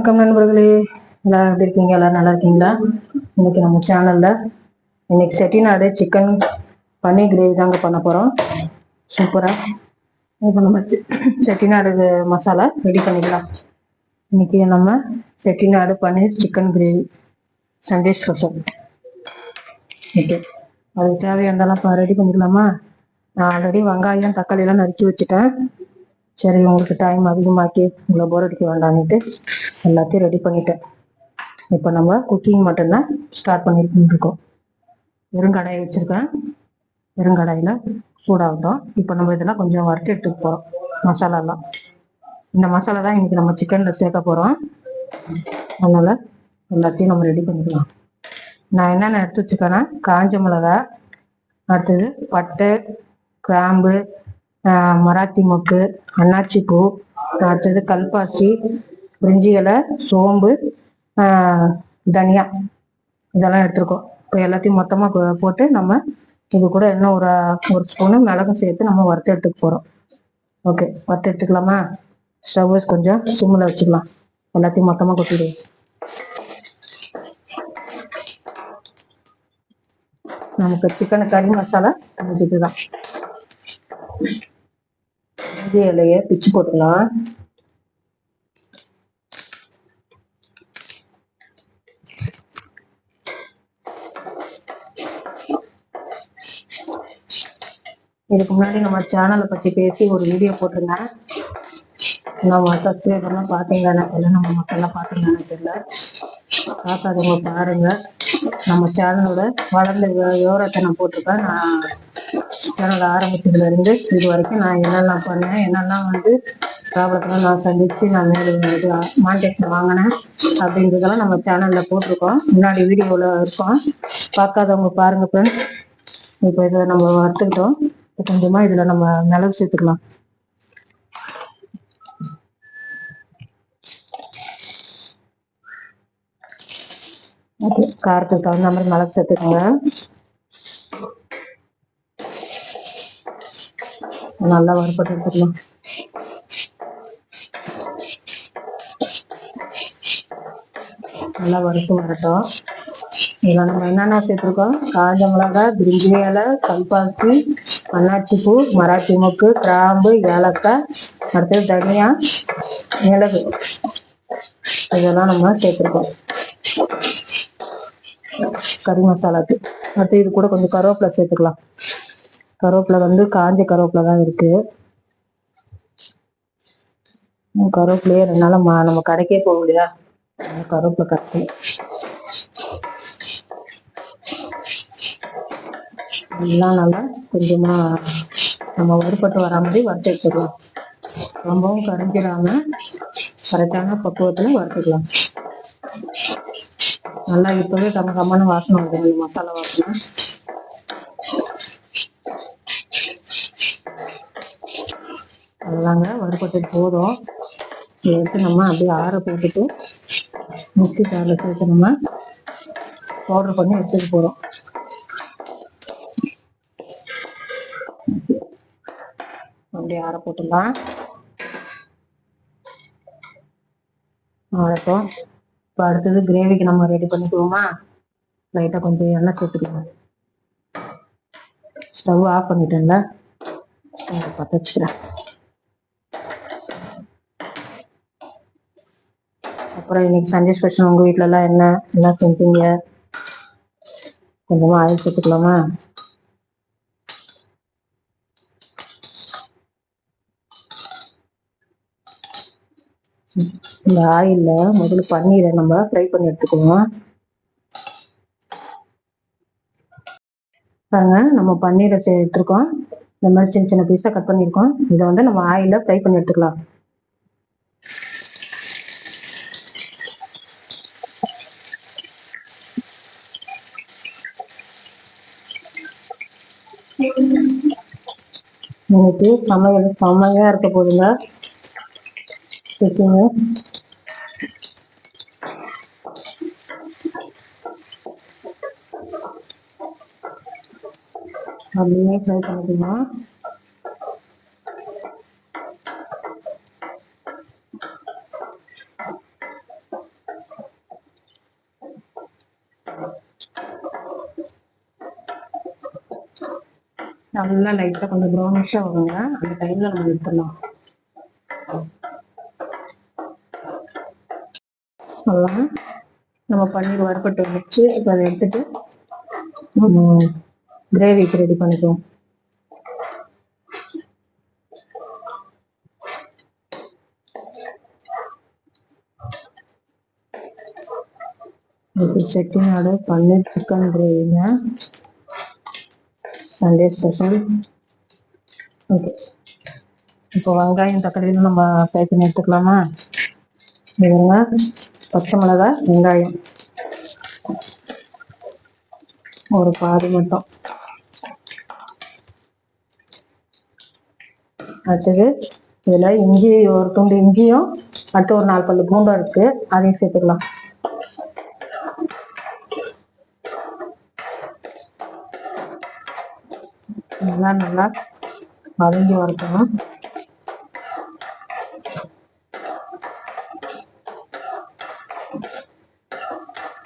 வணக்கம் நண்பர்களே, எல்லாரும் எப்படி இருக்கீங்க? எல்லாரும் நல்லா இருக்கீங்களா? இன்னைக்கு நம்ம சேனல்ல இன்னைக்கு செட்டிநாடு சிக்கன் பன்னீர் கிரேவி தாங்க பண்ண போறோம். சூப்பரா இப்போ நம்ம செட்டிநாடு மசாலா ரெடி பண்ணிக்கலாம். இன்னைக்கு நம்ம Chettinad paneer chicken gravy Sunday special. Okay, அதுக்கு தேவையானதெல்லாம் ரெடி பண்ணிக்கலாமா? நான் ஆல்ரெடி வெங்காயம் தக்காளி எல்லாம் நறுக்கி வச்சுட்டேன். சரி, உங்களுக்கு டைம் அதிகமாக்கி உங்களை போர் அடிக்க வேண்டாம்னுட்டு எல்லாத்தையும் ரெடி பண்ணிட்டேன். இப்போ நம்ம குக்கிங் மட்டும்தான் ஸ்டார்ட் பண்ணிட்டு இருக்கோம். வெறுங்கடாயை வச்சுருக்கேன். வெறுங்கடாயில் சூடாகட்டும். இப்போ நம்ம இதெல்லாம் கொஞ்சம் வறுத்து எடுத்துக்க போகிறோம். மசாலாலாம் இந்த மசாலா தான் இன்னைக்கு நம்ம சிக்கனில் சேர்க்க போகிறோம். அதனால் எல்லாத்தையும் நம்ம ரெடி பண்ணிக்கலாம். நான் என்னென்ன எடுத்து வச்சுக்கேன்னா, காஞ்ச மிளகா, அடுத்தது பட்டை, கிராம்பு, மராத்தி மொக்கு, அன்னாச்சி பூ, அடுத்தது கல்பாசி, பிரிஞ்சி இலை, சோம்பு, தனியா, இதெல்லாம் எடுத்துருக்கோம். இப்போ எல்லாத்தையும் மொத்தமாக போட்டு நம்ம இது கூட இன்னும் ஒரு ஸ்பூனு மிளகும் சேர்த்து நம்ம வறுத்து எடுத்துக்க போகிறோம். ஓகே, வறுத்து எடுத்துக்கலாமா? ஸ்டவ் கொஞ்சம் சிம்மில் வச்சுக்கலாம். எல்லாத்தையும் மொத்தமாக கொட்டிடுவோம். நமக்கு சிக்கன் கறி மசாலா இதுதான். இஞ்சி இலையை பிச்சு போட்டுக்கலாம். இதுக்கு முன்னாடி நம்ம சேனலை பற்றி பேசி ஒரு வீடியோ போட்டிருந்தேன். நம்ம சப்ஸ்கிரைபர்லாம் பார்த்தீங்கன்னு தெரியல, நம்ம மக்கள்லாம் பார்த்தீங்கன்னு தெரியல. பார்க்காதவங்க பாருங்க. நம்ம சேனலோட வளர்ந்த விவரத்தை நான் போட்டிருக்கேன். நான் சேனல் ஆரம்பிச்சதுலேருந்து இது வரைக்கும் நான் என்னெல்லாம் பண்ணேன், என்னெல்லாம் ப்ராப்ளத்தெல்லாம் நான் சந்தித்து நான் மேலும் இது மானிட்டேஷன் வாங்கினேன் அப்படின்றதெல்லாம் நம்ம சேனலில் போட்டிருக்கோம். முன்னாடி வீடியோவில் இருக்கோம். பார்க்காதவங்க பாருங்க ஃப்ரெண்ட்ஸ். இப்போ இதை நம்ம வறுத்துக்கிட்டோம். கொஞ்சமாக இதில் நம்ம மிளகு சேர்த்துக்கலாம். ஓகே, காரத்துக்கு தகுந்த மாதிரி மிளகு சேர்த்துக்கோங்க. நல்லா வறுப்பட்டு எடுத்துக்கலாம். நல்லா வறுத்து வரட்டும். இதில் நம்ம என்னென்ன சேர்த்துருக்கோம்? காஞ்ச மிளகாய், பிரிஞ்சி இலை, கல்பாசி, அன்னாச்சி பூ, மராத்தி மொக்கு, கிராம்பு, ஏலக்காய், அடுத்தது தனியா, மிளகு, இதெல்லாம் நம்ம சேர்த்துருக்கோம் கறி மசாலாக்கு. அடுத்து இது கூட கொஞ்சம் கருவேப்பிலை சேர்த்துக்கலாம். கருவேப்பிலை காஞ்ச கருவேப்பிலை தான் இருக்கு. கருவேப்பிலையே 2 நாள் நம்ம கடைக்கே போக இல்லையா, கருவேப்பிலை கட்டி எல்லாம் நல்லா கொஞ்சமா நம்ம வறுப்பட்டு வரா மாதிரி வறுத்து எடுத்துக்கலாம். ரொம்பவும் கரைஞ்சிடாம கரெக்டான பக்குவத்தில் வறுத்துக்கலாம். நல்லா இப்பவே கம்ம வாசனை வருது, மசாலா வாசனை. அதெல்லாங்க வறுப்பட்டு போதும். எடுத்து நம்ம அப்படியே ஆற போட்டுட்டு மிக்ஸி ஜாரில் சேர்த்து நம்ம பவுடர் பண்ணி எடுத்துட்டு போகிறோம். அப்படியே ஆற போட்டுடலாம். ஆறட்டும். இப்போ அடுத்தது கிரேவிக்கு நம்ம ரெடி பண்ணிக்குவோமா? லைட்டாக கொஞ்சம் எண்ணெய் சேர்த்துக்கலாம். ஸ்டவ் ஆஃப் பண்ணிட்டேன்ல, பற்ற வச்சுக்கிறேன். அப்புறம் இன்னைக்கு சண்டே ஸ்பெஷல் உங்கள் வீட்டிலலாம் என்ன செஞ்சீங்க? கொஞ்சமாக ஆயில் சேர்த்துக்கலாமா? இந்த ஆயிலில் முதல்ல பன்னீரை நம்ம ஃப்ரை பண்ணி எடுத்துக்குவோம். பாருங்க, நம்ம பன்னீரை எடுத்துருக்கோம். இந்த மாதிரி சின்ன சின்ன பீஸாக கட் பண்ணியிருக்கோம். இதை நம்ம ஆயிலில் ஃப்ரை பண்ணி எடுத்துக்கலாம். இன்னைக்கு சமையல் செம்மையா இருக்க போதுங்க. சிக்கன் அப்படியே ஃப்ரை பண்ணிக்கலாம். நல்லா லைட்டா கொஞ்சம் ப்ரௌனிஷா வருங்க. அந்த டைம்ல நம்ம எடுத்துடலாம். நல்லா நம்ம பன்னீர் வறுப்பட்டு வச்சு இப்போ அதை எடுத்துட்டு கிரேவிக்கு ரெடி பண்ணிக்குவோம். இது Chettinad paneer chicken கிரேவிங்க, Sunday special. Okay, இப்போ வெங்காயம் தக்காளியில் நம்ம ஃப்ரை பண்ணி எடுத்துக்கலாமா? இதுங்க பச்சை மிளகாய், வெங்காயம் ஒரு பாதி மட்டும். அடுத்தது இதில் இஞ்சி ஒரு துண்டு இஞ்சியும் அடுத்து ஒரு 4 பல்லு பூண்டும் இருக்கு, அதையும் சேர்த்துக்கலாம். நல்லா வதங்கி வரணும்.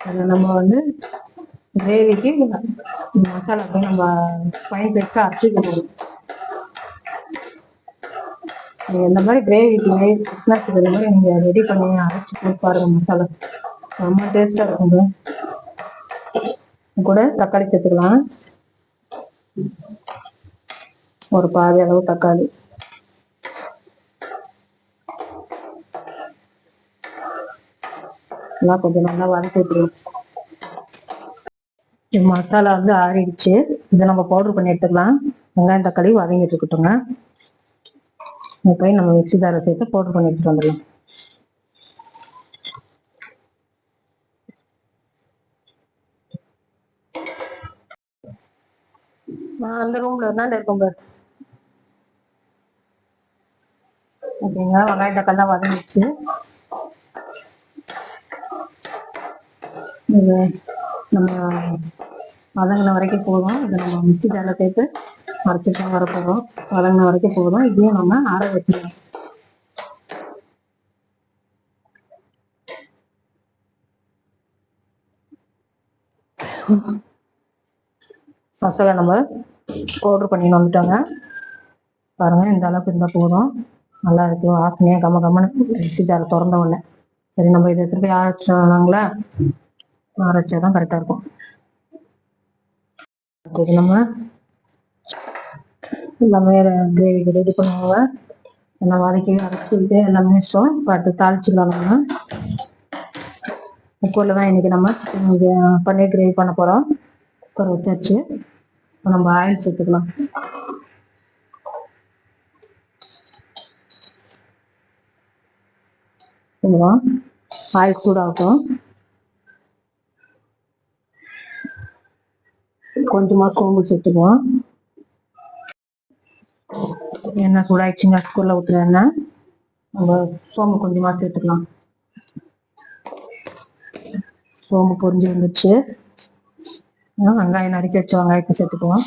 அதை நம்ம கிரேவிக்கு மசாலா போய் நம்ம ஃபைன் பேஸ்ட்டாக அரைச்சிக்கணும். நீங்கள் இந்த மாதிரி கிரேவிக்கு பிஸ்னஸ்க்கு இந்த மாதிரி நீங்கள் ரெடி பண்ணி அரைச்சி போட்டு பாருங்க, மசாலா ரொம்ப டேஸ்ட்டாக இருக்குங்க. கூட தக்காளி சேர்த்துக்கலாம், ஒரு பாதி அளவு தக்காளி. எல்லாம் கொஞ்சம் நல்லா வதக்கி விட்டுருவோம். மசாலா ஆறிடுச்சு, இதை நம்ம பவுடர் பண்ணி எடுத்துக்கலாம். வெங்காயம் தக்காளி வதங்கிட்டு இருக்கட்டுங்க. போய் நம்ம மிக்ஸி ஜாரை சேர்த்து பவுடர் பண்ணி எடுத்துட்டு வந்துடலாம். அந்த ரூம்ல இருந்தா இருக்கும் பாரு. ஓகேங்க, வெங்காயம் தக்காளி வதங்கிடுச்சு. இது நம்ம வதங்கின வரைக்கும் போதும். இதை நம்ம மிக்ஸி ஜாரில் சேர்த்து அரைச்சிட்டு வர போகிறோம். வதங்கின வரைக்கும் போதும். இதையும் நம்ம ஆற வச்சிடலாம். மசாலா நம்ம பவுடர் பண்ணி வந்துட்டோங்க. பாருங்க, இந்த அளவுக்கு இருந்தால் போதும். நல்லா இருக்கு, வாசனையாக கம்மன்னு மிக்ஸி ஜாரை திறந்த உடனே. சரி, நம்ம இதை திருப்பி அரைச்சாங்களா? அரைச்சாதான் கரெக்டாக இருக்கும். நம்ம எல்லாமே கிரேவிக்கு ரெடி பண்ணுவாங்க. எல்லாம் வதக்கி அரைச்சிட்டு எல்லாமே இஷ்டம். இப்போ அடுத்து தாளிச்சுக்கலாம். நம்ம உப்புல தான் இன்னைக்கு நம்ம பன்னீர் கிரேவி பண்ண போகிறோம். குக்கர் வச்சாச்சு. இப்போ நம்ம ஆயில் சேர்த்துக்கலாம். ஆயில் சூடாகட்டும். கொஞ்சமா சோம்பு சேர்த்துக்குவோம். எண்ணெய் சூடாயிடுச்சுங்க, குக்கர்ல ஊற்றுற எண்ணெய். நம்ம சோம்பு கொஞ்சமா சேர்த்துக்கலாம். சோம்பு பொரிஞ்சு வந்துச்சு. வெங்காயம் நறுக்கி வச்ச வெங்காயத்தை சேர்த்துக்குவோம்.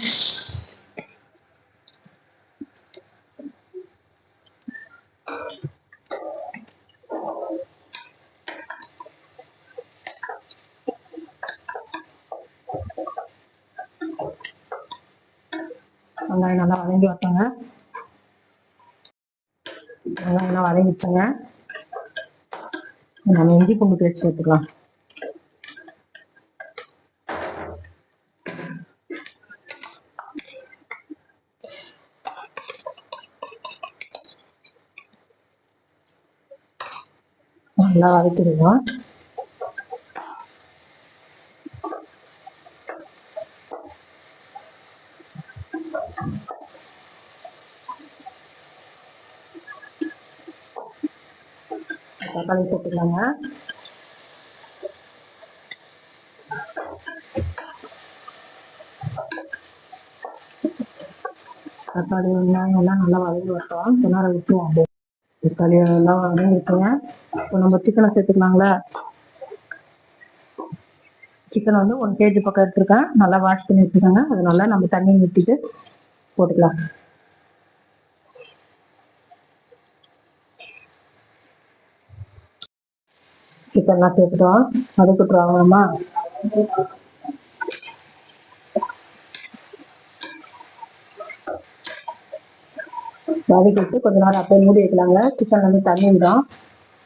வெங்காயம் நல்லா வதங்கி வட்டங்க. வெங்காயம் நல்லா வதங்கிச்சுங்க. நம்ம இஞ்சி பூண்டு பேஸ்ட் சேர்த்துக்கலாம். நல்லா வதக்கிடுவோம். தக்காளி சேர்த்துக்கலாங்க. தக்காளி வெங்காயம் எல்லாம் நல்லா வதங்கி வரட்டும். கிணற விட்டுருவோம். அப்படியே தக்காளி எல்லாம் வதங்கி இருக்குங்க. இப்போ நம்ம சிக்கனை சேர்த்துக்கலாங்களா? சிக்கன் 1 kg பக்கம் எடுத்துருக்கேன். நல்லா வாஷ் பண்ணி வச்சுக்கோங்க. அதனால நம்ம தண்ணி ஊற்றிட்டு போட்டுக்கலாம். சிக்கன்லாம் சேர்த்துட்டோம். வதக்கிட்டுருவாங்கம்மா. வதக்கிட்டு கொஞ்ச நேரம் அப்படியே மூடி வைக்கலாங்க. சிக்கன்ல இருந்து தண்ணி விடும்.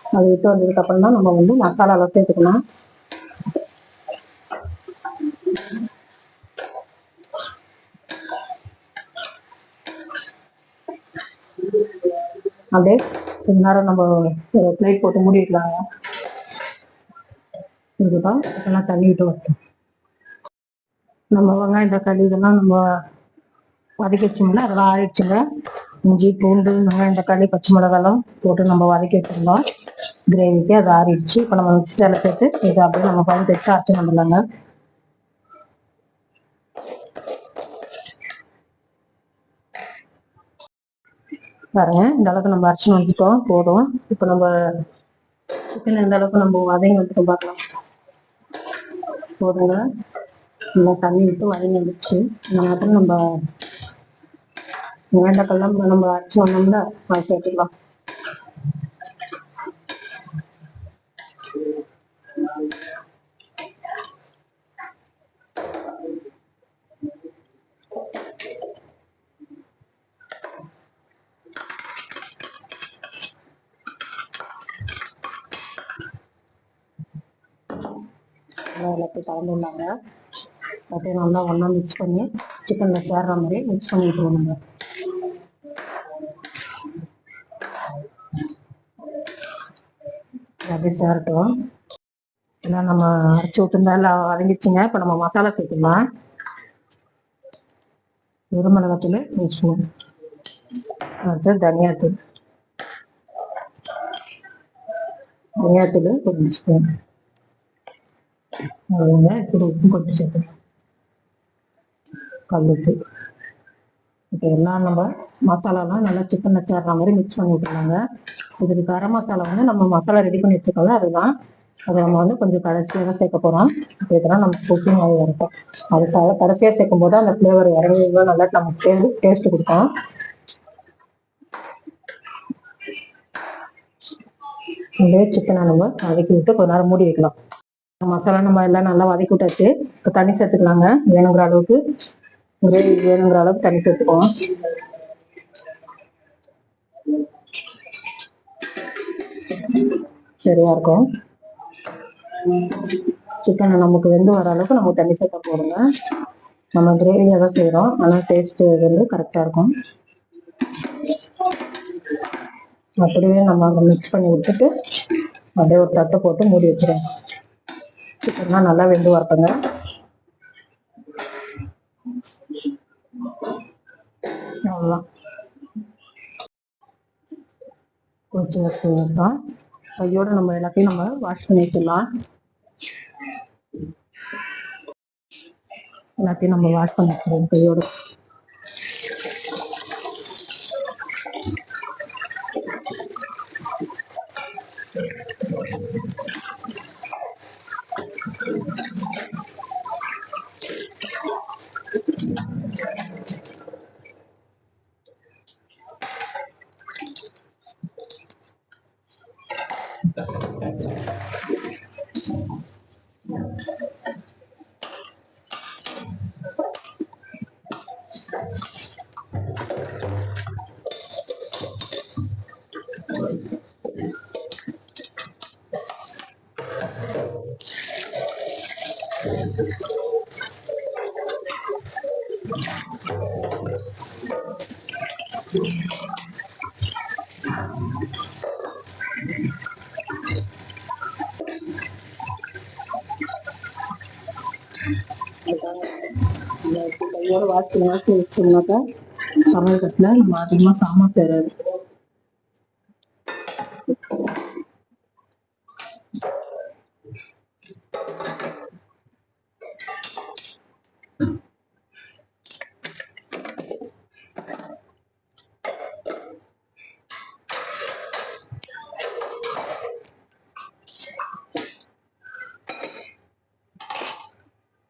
அது விட்டு வந்ததுக்கு அப்புறம் தான் நம்ம வந்து மசாலாலாம் சேர்த்துக்கலாம். அப்படியே கொஞ்ச நேரம் நம்ம பிளேட் போட்டு மூடி வைக்கலாங்க. இதுதான் இதெல்லாம் தண்ணி விட்டு வரட்டும். நம்ம வெங்காயம் தக்காளி இதெல்லாம் நம்ம வதக்கி வச்சோம்ல, அதெல்லாம் ஆயிடுச்சுங்க. இஞ்சி பூண்டு வெங்காயம் தக்காளி பச்சை மிளகாலாம் போட்டு நம்ம வதக்கி வச்சிருந்தோம் கிரேவிக்கு. அது ஆறிடுச்சு. இப்போ நம்ம மிக்சரில் சேர்த்து இதை அப்படியே நம்ம பழம் எடுத்து அரைச்சி வந்துடலாங்க. பாருங்க, இந்த அளவுக்கு நம்ம அரைச்சி வந்துட்டோம், போதும். இப்போ நம்ம சிக்கன் எந்த அளவுக்கு நம்ம வதங்கி வந்துட்டோம் பார்க்கலாம். போதுங்க, நல்லா தண்ணி விட்டு வதங்கி வந்துச்சு. இந்த நேரத்தில் நம்ம வெண்டைக்கெல்லாம் நம்ம அரைச்சி வந்தோம்ல, அது சேர்த்துக்கலாம். எல்லாத்தையும் கலந்து விடலாங்க. அப்படியே நல்லா ஒன்றா மிக்ஸ் பண்ணி சிக்கனில் சேர்ற மாதிரி மிக்ஸ் பண்ணி விட்டுருவோங்க. அப்படியே சேரட்டும். எல்லாம் நம்ம அரைச்சி விட்டுருந்தா எல்லாம் வதங்கிடுச்சுங்க. இப்போ நம்ம மசாலா சேர்த்துக்கலாம். வெறுமிளகாத்தூள் ஒரு ஸ்பூன், அடுத்து தனியாத்தூள் கொஞ்சம் ஸ்பூன், இப்படி உப்பு கொஞ்சம் சேர்த்துக்கலாம், கல்லுப்பு. இப்போ எல்லாம் நம்ம மசாலாலாம் நல்லா சிக்கனில் சேர்ற மாதிரி மிக்ஸ் பண்ணி விட்டுருவாங்க. இதுக்கு கரம் மசாலா வந்து நம்ம மசாலா ரெடி பண்ணி வச்சுருக்கோம்ல, அதுதான். அதை நம்ம வந்து கொஞ்சம் கடைசியாக தான் சேர்க்க போகிறோம். சேர்த்துனா நமக்கு குக்கிங் ஆகி இருக்கும். அது கடைசியாக சேர்க்கும் போது அந்த ஃப்ளேவர் இறங்கி நல்லா நமக்கு டேஸ்ட் கொடுக்கும். அப்படியே சிக்கனை நம்ம வதக்கி விட்டு கொஞ்ச நேரம் மூடி வைக்கலாம். மசாலா நம்ம எல்லாம் நல்லா வதக்கி விட்டாச்சு. இப்போ தண்ணி சேர்த்துக்கலாங்க. வேணுங்கிற அளவுக்கு கிரேவி வேணுங்கிற அளவுக்கு தண்ணி சேர்த்துக்குவோம். சரியா இருக்கும். சிக்கனை நமக்கு வெந்து வர அளவுக்கு நம்ம தண்ணி சேர்க்க போடுங்க. நம்ம கிரேவியாக தான் செய்கிறோம், ஆனால் டேஸ்ட்டு வந்து கரெக்டாக இருக்கும். அப்படியே நம்ம அங்கே மிக்ஸ் பண்ணி விட்டுட்டு அப்படியே ஒரு தட்டை போட்டு மூடி வச்சுருவோம். சிக்கன்லாம் நல்லா வெந்து வரட்டுங்க. அவ்வளோதான், கொஞ்சம் வச்சுருந்தோம். கையோடு நம்ம எல்லாத்தையும் நம்ம வாஷ் பண்ணி வச்சிடலாம். எல்லாத்தையும் நம்ம வாஷ் பண்ணி வச்சுருவோம் கையோடு. கையோட வாசி வச்சோம்னாக்கா சமையல் கட்டில் நம்ம அதிகமாக சாமான் தராது.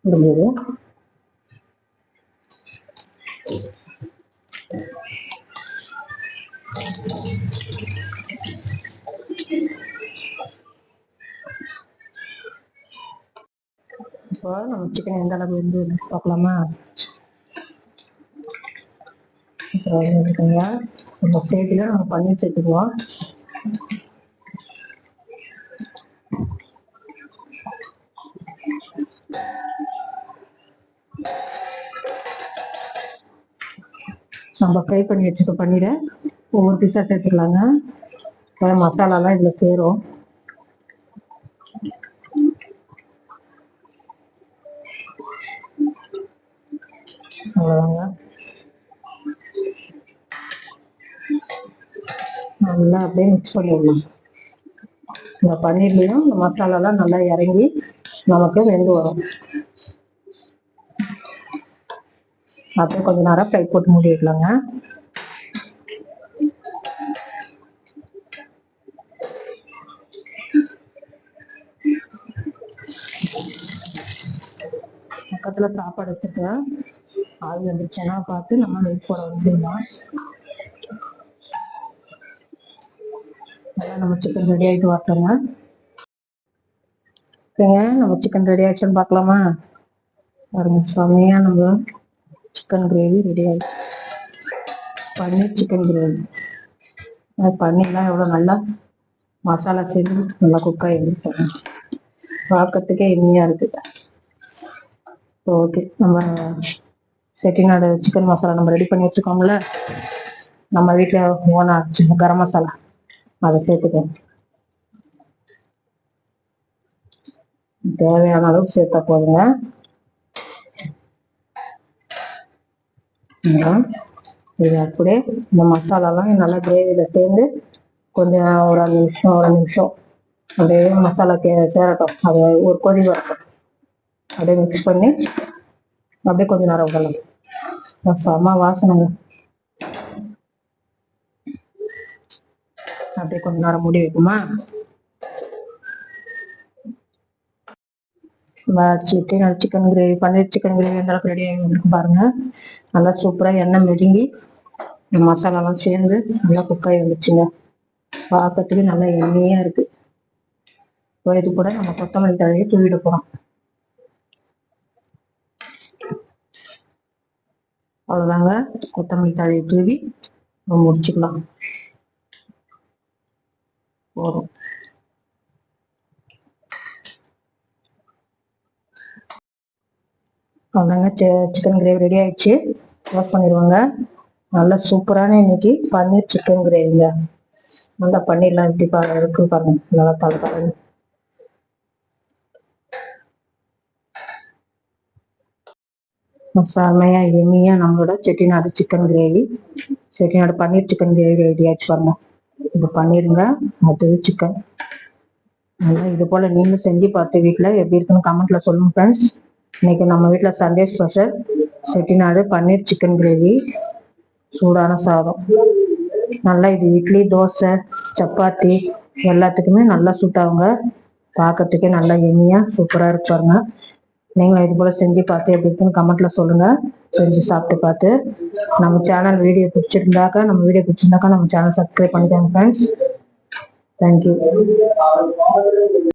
முடிஞ்சது. இப்போ நம்ம சிக்கன் எந்த அளவுக்கு வந்து பார்க்கலாமா? இருக்குங்க. இந்த ஸ்டேஜில் நம்ம பன்னீர் சேர்த்துக்குவோம். நம்ம ஃப்ரை பண்ணி வச்சுக்க பன்னீரை ஒவ்வொரு பீஸாக சேர்த்துக்கலாங்க. மசாலாலாம் இதில் சேரும். அவ்வளோதாங்க. நல்லா அப்படியே மிக்ஸ் பண்ணிடலாம். இந்த பன்னீர்லையும் இந்த மசாலாலாம் நல்லா இறங்கி நமக்கு வெந்து வரும். அப்படியே கொஞ்ச நேரம் ஃப்ரை போட்டு மூடிடலாங்க. பக்கத்தில் சாப்பாடு வச்சுருக்கேன். ஆள் வந்துருச்சுன்னா பார்த்து நம்ம வெயிட் போட வந்துடலாம். நல்லா நம்ம சிக்கன் ரெடி ஆகிட்டு வரட்டோங்க. ஓகேங்க, நம்ம சிக்கன் ரெடி ஆகிடுச்சுன்னு பார்க்கலாமா? பாருங்க, செம்மையாக நம்ம சிக்கன் கிரேவி ரெடி ஆகிடுச்சு. பன்னீர் சிக்கன் கிரேவி. பன்னீர்லாம் எவ்வளோ நல்லா மசாலா சேர்ந்து நல்லா குக் ஆகிடுச்சு. பார்க்கறதுக்கே இனிமையாக இருக்குது. ஓகே, நம்ம செட்டிநாடு சிக்கன் மசாலா நம்ம ரெடி பண்ணி வச்சுக்கோம்ல, நம்ம வீட்டில் ஓனா கரம் மசாலா, அதை சேர்த்துக்கோங்க. தேவையான அளவுக்கு சேர்த்தா போதுங்க. இது அப்படியே இந்த மசாலாலாம் நல்லா கிரேவியில் சேர்ந்து கொஞ்சம் ஒரு 5 நிமிஷம் அப்படியே மசாலா சேரட்டும். அது ஒரு கொதி வரட்டும். அப்படியே மிக்ஸ் பண்ணி அப்படியே கொஞ்ச நேரம் விடலாம். செம்ம வாசனைங்க. அப்படியே கொஞ்ச நேரம் மூடி வைக்குமா? சிக்கன் கிரேவி, பன்னீர் சிக்கன் கிரேவி எந்த அளவுக்கு ரெடி ஆகி வந்துருக்கு பாருங்க. நல்லா சூப்பராக எண்ணெய் மெருங்கி மசாலாலாம் சேர்ந்து நல்லா குக்காகி வந்துச்சுங்க. பார்க்கறதுக்கு நல்லா எண்ணெயாக இருக்கு. இது கூட நம்ம கொத்தமல்லி தழையை தூவிட போகிறோம். அவ்வளோதாங்க, கொத்தமல்லி தழையை தூவி முடிச்சுக்கலாம். போதும். அவ்வளோதாங்க, சிக்கன் கிரேவி ரெடி ஆயிடுச்சு. க்ளோஸ் பண்ணிடுவாங்க. நல்லா சூப்பரான இன்னைக்கு பன்னீர் சிக்கன் கிரேவிங்க. நல்லா பன்னீர்லாம் எப்படி இருக்கு பாருங்க, நல்லா பாருங்க. செம்மையா எண்ணியா நம்மளோட Chettinad chicken gravy, Chettinad paneer chicken gravy ready ஆயிடுச்சு பாருங்க. இது பன்னீருங்க, அது சிக்கன். நல்லா இது போல நீங்களும் செஞ்சு பார்த்து வீட்டில் எப்படி இருக்குன்னு கமெண்ட்ல சொல்லுங்க ஃப்ரெண்ட்ஸ். இன்னைக்கு நம்ம வீட்டில் Sunday special Chettinad paneer chicken gravy, சூடான சாதம். நல்லா இது இட்லி, தோசை, சப்பாத்தி எல்லாத்துக்குமே நல்லா சூட்டாகுங்க. பார்க்கறதுக்கே நல்லா எண்ணியா சூப்பராக இருப்பாருங்க. நீங்களும் இது போல செஞ்சு பார்த்து எப்படி இருக்குன்னு கமெண்ட்ல சொல்லுங்க. செஞ்சு சாப்பிட்டு பார்த்து நம்ம சேனல் வீடியோ பிடிச்சிருந்தாக்கா நம்ம சேனல் சப்ஸ்கிரைப் பண்ணிக்கோங்க ஃப்ரெண்ட்ஸ். தேங்க்யூ.